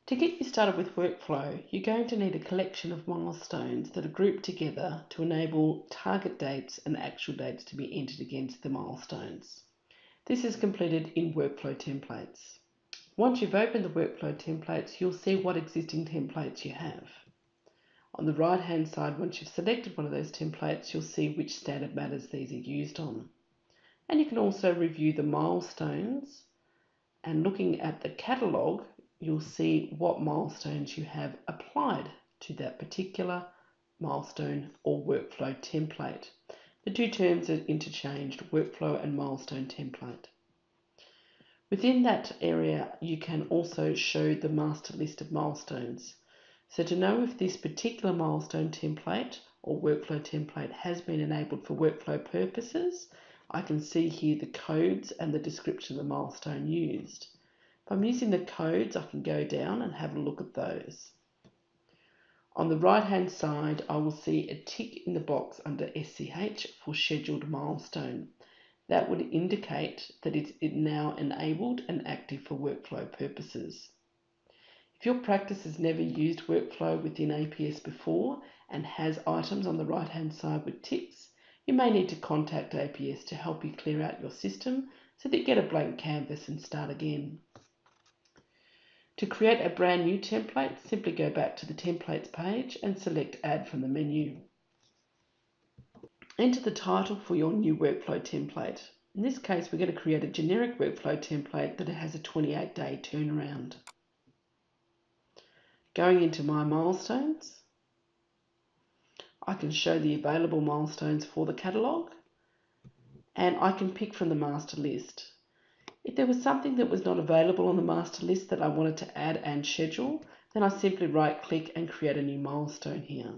To get you started with workflow, you're going to need a collection of milestones that are grouped together to enable target dates and actual dates to be entered against the milestones. This is completed in workflow templates. Once you've opened the workflow templates, you'll see what existing templates you have. On the right hand side, once you've selected one of those templates, you'll see which standard matters these are used on. And you can also review the milestones, and looking at the catalogue, you'll see what milestones you have applied to that particular milestone or workflow template. The two terms are interchanged, workflow and milestone template. Within that area, you can also show the master list of milestones. So to know if this particular milestone template or workflow template has been enabled for workflow purposes, I can see here the codes and the description of the milestone used. If I'm using the codes, I can go down and have a look at those. On the right hand side, I will see a tick in the box under SCH for scheduled milestone. That would indicate that it's now enabled and active for workflow purposes. If your practice has never used workflow within APS before and has items on the right hand side with ticks, you may need to contact APS to help you clear out your system so that you get a blank canvas and start again. To create a brand new template, simply go back to the templates page and select Add from the menu. Enter the title for your new workflow template. In this case, we're going to create a generic workflow template that has a 28-day turnaround. Going into My Milestones, I can show the available milestones for the catalogue, and I can pick from the master list. If there was something that was not available on the master list that I wanted to add and schedule, then I simply right-click and create a new milestone here.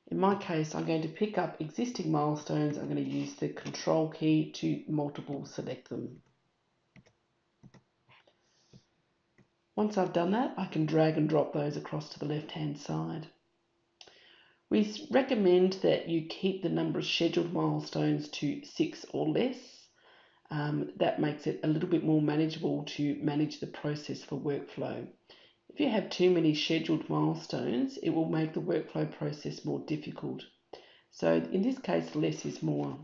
In my case, I'm going to pick up existing milestones. I'm going to use the Control key to multiple select them. Once I've done that, I can drag and drop those across to the left-hand side. We recommend that you keep the number of scheduled milestones to 6 or less. That makes it a little bit more manageable to manage the process for workflow. If you have too many scheduled milestones, it will make the workflow process more difficult. So in this case, less is more.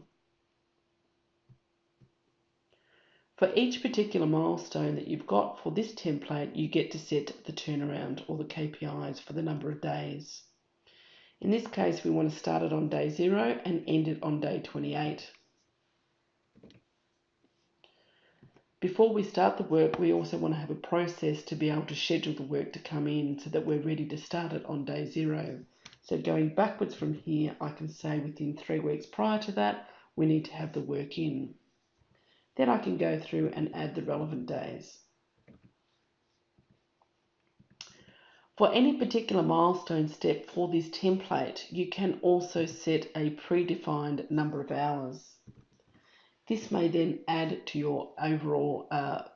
For each particular milestone that you've got for this template, you get to set the turnaround or the KPIs for the number of days. In this case, we want to start it on day 0 and end it on day 28. Before we start the work, we also want to have a process to be able to schedule the work to come in so that we're ready to start it on day 0. So going backwards from here, I can say within 3 weeks prior to that, we need to have the work in. Then I can go through and add the relevant days. For any particular milestone step for this template, you can also set a predefined number of hours. This may then add to your overall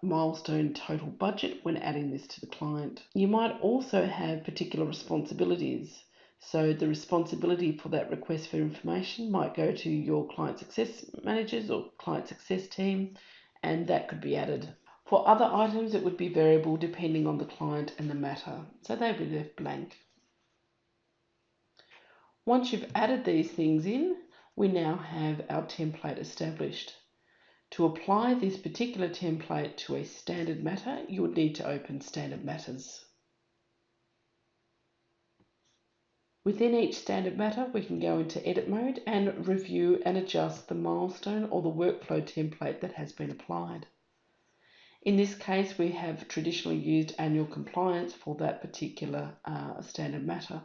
milestone total budget when adding this to the client. You might also have particular responsibilities. So the responsibility for that request for information might go to your client success managers or client success team, and that could be added. For other items, it would be variable depending on the client and the matter, so they would be left blank. Once you've added these things in, we now have our template established. To apply this particular template to a standard matter, you would need to open Standard Matters. Within each standard matter, we can go into edit mode and review and adjust the milestone or the workflow template that has been applied. In this case, we have traditionally used annual compliance for that particular standard matter.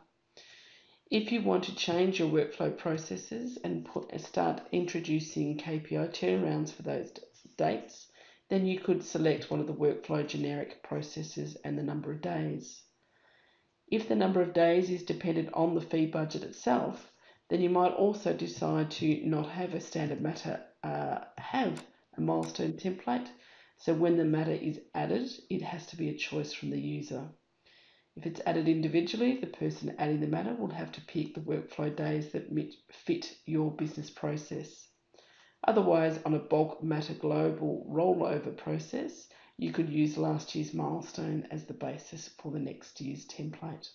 If you want to change your workflow processes and start introducing KPI turnarounds for those dates, then you could select one of the workflow generic processes and the number of days. If the number of days is dependent on the fee budget itself, then you might also decide to not have a standard matter, have a milestone template. So when the matter is added, it has to be a choice from the user. If it's added individually, the person adding the matter will have to pick the workflow days that fit your business process. Otherwise, on a bulk matter global rollover process, You could use last year's milestone as the basis for the next year's template.